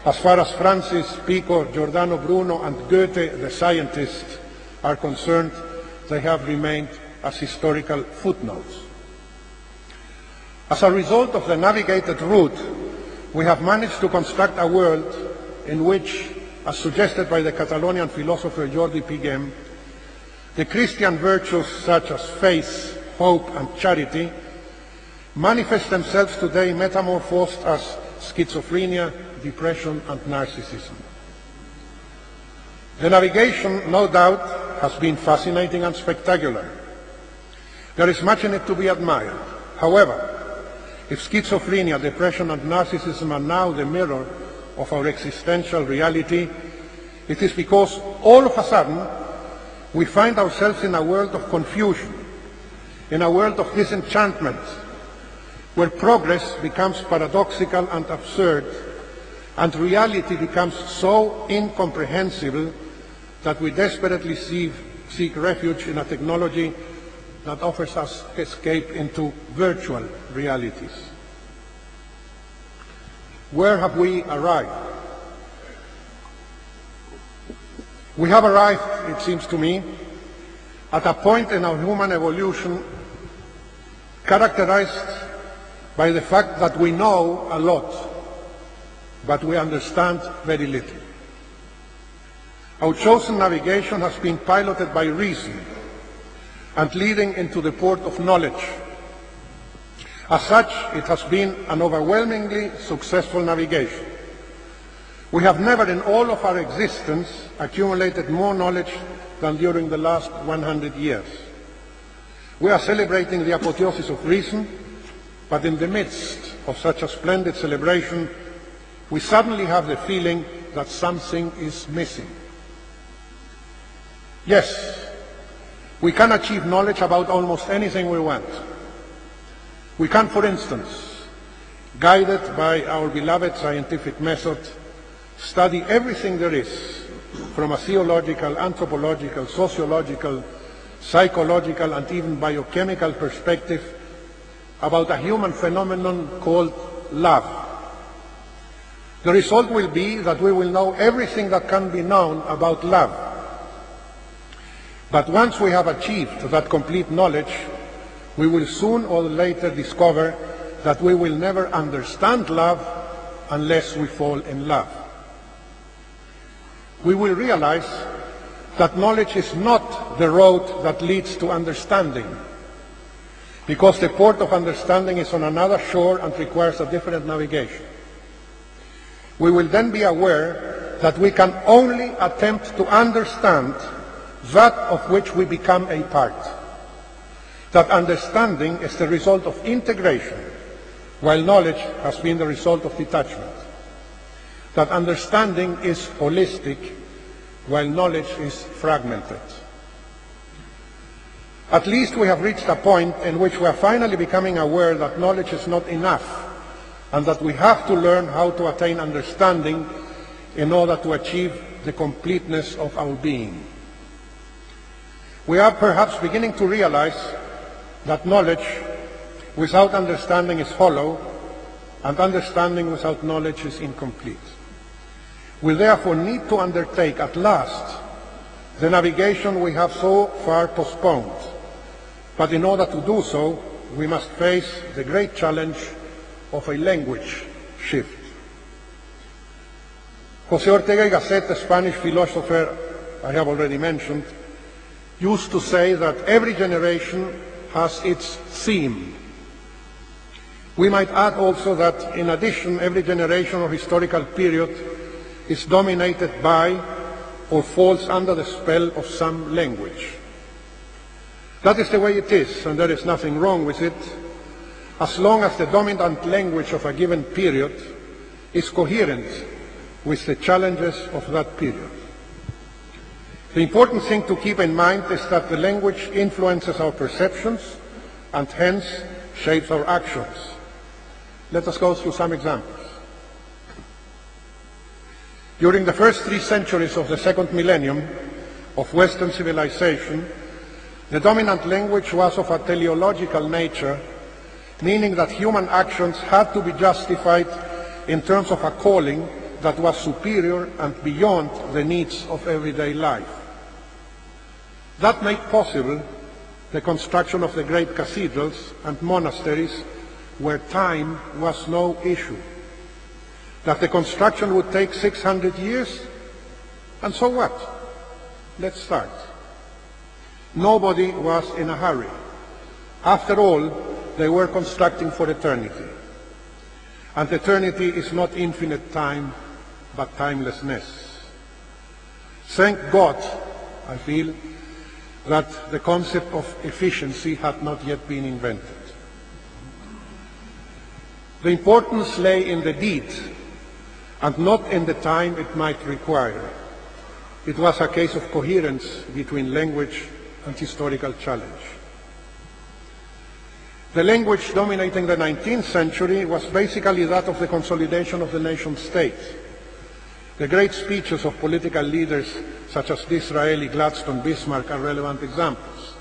As far as Francis, Pico, Giordano Bruno, and Goethe, the scientists, are concerned, they have remained as historical footnotes. As a result of the navigated route, we have managed to construct a world in which, as suggested by the Catalonian philosopher Jordi Piguem, the Christian virtues such as faith, hope, and charity manifest themselves today metamorphosed as schizophrenia, depression, and narcissism. The navigation, no doubt, has been fascinating and spectacular. There is much in it to be admired. However, if schizophrenia, depression, and narcissism are now the mirror of our existential reality, it is because all of a sudden we find ourselves in a world of confusion, in a world of disenchantment, where progress becomes paradoxical and absurd, and reality becomes so incomprehensible that we desperately seek refuge in a technology that offers us escape into virtual realities. Where have we arrived? We have arrived, it seems to me, at a point in our human evolution characterized by the fact that we know a lot, but we understand very little. Our chosen navigation has been piloted by reason and leading into the port of knowledge. As such, it has been an overwhelmingly successful navigation. We have never in all of our existence accumulated more knowledge than during the last 100 years. We are celebrating the apotheosis of reason, but in the midst of such a splendid celebration, we suddenly have the feeling that something is missing. Yes, we can achieve knowledge about almost anything we want. We can, for instance, guided by our beloved scientific method, study everything there is from a theological, anthropological, sociological, psychological, and even biochemical perspective about a human phenomenon called love. The result will be that we will know everything that can be known about love. But once we have achieved that complete knowledge, we will soon or later discover that we will never understand love unless we fall in love. We will realize that knowledge is not the road that leads to understanding, because the port of understanding is on another shore and requires a different navigation. We will then be aware that we can only attempt to understand that of which we become a part. That understanding is the result of integration, while knowledge has been the result of detachment. That understanding is holistic, while knowledge is fragmented. At least we have reached a point in which we are finally becoming aware that knowledge is not enough, and that we have to learn how to attain understanding in order to achieve the completeness of our being. We are perhaps beginning to realize that knowledge without understanding is hollow, and understanding without knowledge is incomplete. We therefore need to undertake at last the navigation we have so far postponed. But in order to do so, we must face the great challenge of a language shift. José Ortega y Gasset, a Spanish philosopher I have already mentioned, used to say that every generation has its theme. We might add also that, in addition, every generation or historical period is dominated by or falls under the spell of some language. That is the way it is, and there is nothing wrong with it, as long as the dominant language of a given period is coherent with the challenges of that period. The important thing to keep in mind is that the language influences our perceptions and hence shapes our actions. Let us go through some examples. During the first 3 centuries of the second millennium of Western civilization, the dominant language was of a teleological nature, meaning that human actions had to be justified in terms of a calling that was superior and beyond the needs of everyday life. That made possible the construction of the great cathedrals and monasteries where time was no issue. That the construction would take 600 years, and so what? Let's start. Nobody was in a hurry. After all, they were constructing for eternity. And eternity is not infinite time, but timelessness. Thank God, I feel, that the concept of efficiency had not yet been invented. The importance lay in the deed, and not in the time it might require. It was a case of coherence between language and historical challenge. The language dominating the 19th century was basically that of the consolidation of the nation state. The great speeches of political leaders such as Disraeli, Gladstone, Bismarck are relevant examples.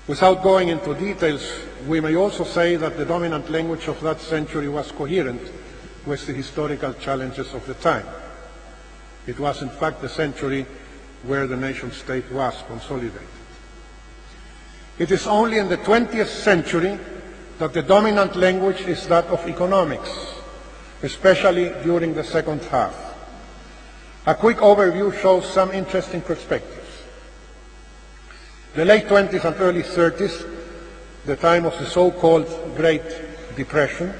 Without going into details, we may also say that the dominant language of that century was coherent with the historical challenges of the time. It was in fact the century where the nation state was consolidated. It is only in the 20th century that the dominant language is that of economics, especially during the second half. A quick overview shows some interesting perspectives. The late 20s and early 30s, the time of the so-called Great Depression,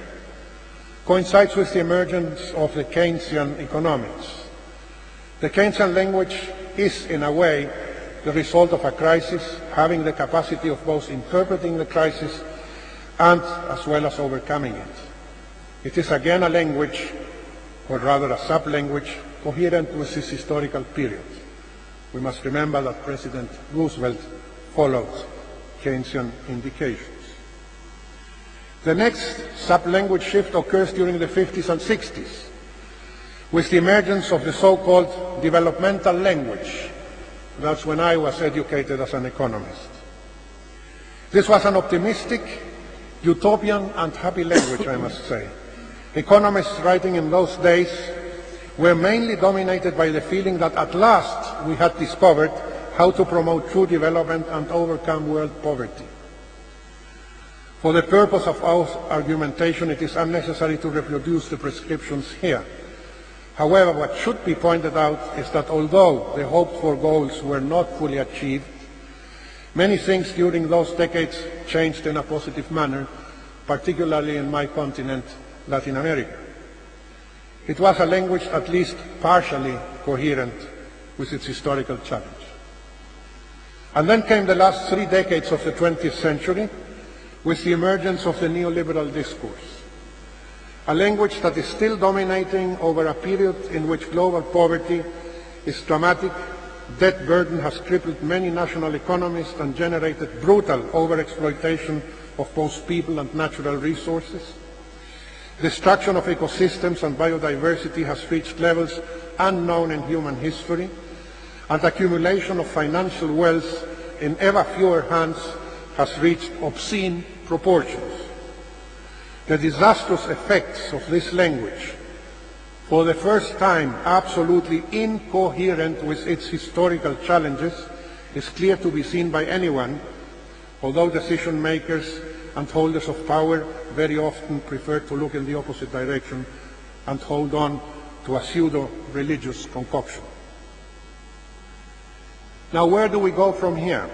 coincides with the emergence of the Keynesian economics. The Keynesian language is, in a way, the result of a crisis, having the capacity of both interpreting the crisis and as well as overcoming it. It is again a language, or rather a sub-language, coherent with this historical period. We must remember that President Roosevelt followed Keynesian indications. The next sub-language shift occurs during the 50s and 60s, with the emergence of the so-called developmental language. That's when I was educated as an economist. This was an optimistic, utopian, and happy language, I must say. Economists writing in those days were mainly dominated by the feeling that at last we had discovered how to promote true development and overcome world poverty. For the purpose of our argumentation, it is unnecessary to reproduce the prescriptions here. However, what should be pointed out is that although the hoped-for goals were not fully achieved, many things during those decades changed in a positive manner, particularly in my continent, Latin America. It was a language at least partially coherent with its historical challenge. And then came the last 3 decades of the 20th century with the emergence of the neoliberal discourse. A language that is still dominating over a period in which global poverty is dramatic, debt burden has crippled many national economies and generated brutal overexploitation of both people and natural resources. Destruction of ecosystems and biodiversity has reached levels unknown in human history, and accumulation of financial wealth in ever fewer hands has reached obscene proportions. The disastrous effects of this language, for the first time absolutely incoherent with its historical challenges, is clear to be seen by anyone, although decision makers and holders of power very often prefer to look in the opposite direction and hold on to a pseudo-religious concoction. Now, where do we go from here?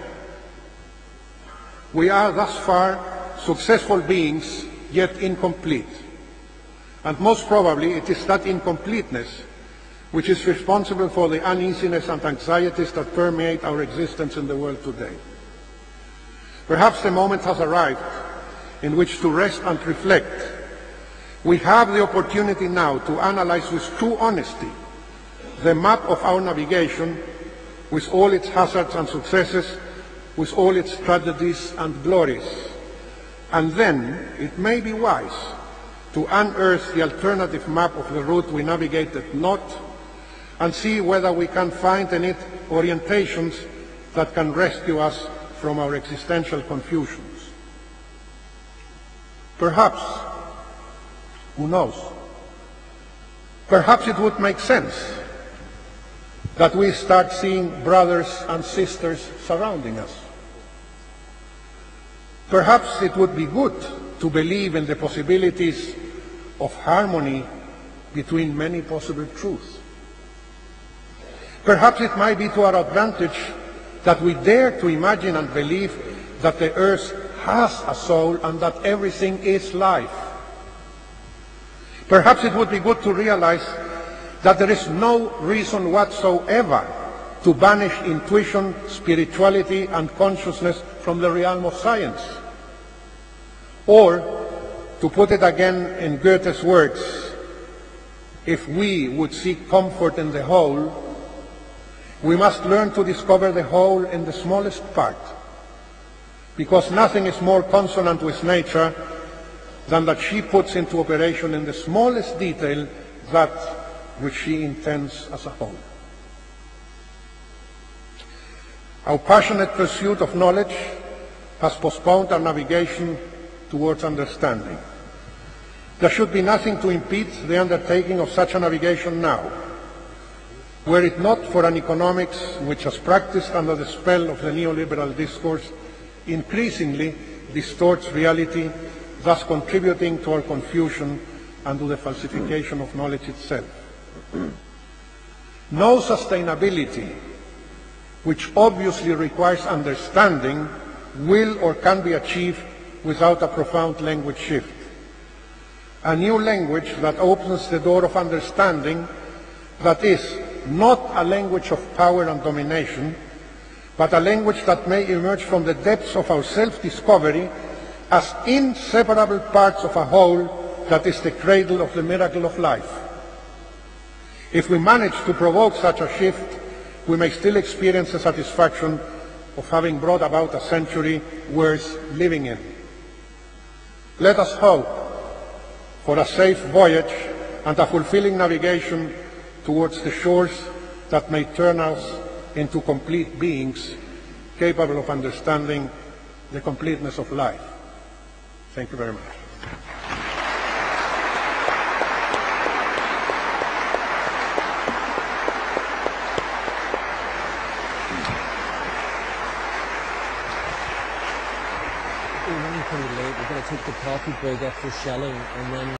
We are thus far successful beings, yet incomplete. And most probably it is that incompleteness which is responsible for the uneasiness and anxieties that permeate our existence in the world today. Perhaps the moment has arrived in which to rest and reflect. We have the opportunity now to analyze with true honesty the map of our navigation, with all its hazards and successes, with all its tragedies and glories. And then it may be wise to unearth the alternative map of the route we navigated not, and see whether we can find in it orientations that can rescue us from our existential confusions. Perhaps, who knows, Perhaps it would make sense that we start seeing brothers and sisters surrounding us. Perhaps it would be good to believe in the possibilities of harmony between many possible truths. Perhaps it might be to our advantage that we dare to imagine and believe that the earth has a soul and that everything is life. Perhaps it would be good to realize that there is no reason whatsoever to banish intuition, spirituality, and consciousness from the realm of science. Or, to put it again in Goethe's words, if we would seek comfort in the whole, we must learn to discover the whole in the smallest part, because nothing is more consonant with nature than that she puts into operation in the smallest detail that which she intends as a whole. Our passionate pursuit of knowledge has postponed our navigation towards understanding. There should be nothing to impede the undertaking of such a navigation now. Were it not for an economics which has practiced under the spell of the neoliberal discourse, increasingly distorts reality, thus contributing to our confusion and to the falsification of knowledge itself. No sustainability, which obviously requires understanding, will or can be achieved without a profound language shift. A new language that opens the door of understanding, that is, not a language of power and domination, but a language that may emerge from the depths of our self-discovery as inseparable parts of a whole that is the cradle of the miracle of life. If we manage to provoke such a shift, we may still experience the satisfaction of having brought about a century worth living in. Let us hope for a safe voyage and a fulfilling navigation towards the shores that may turn us into complete beings capable of understanding the completeness of life. Thank you very much. We're running pretty late. We're going to take the coffee break after Shelling, and then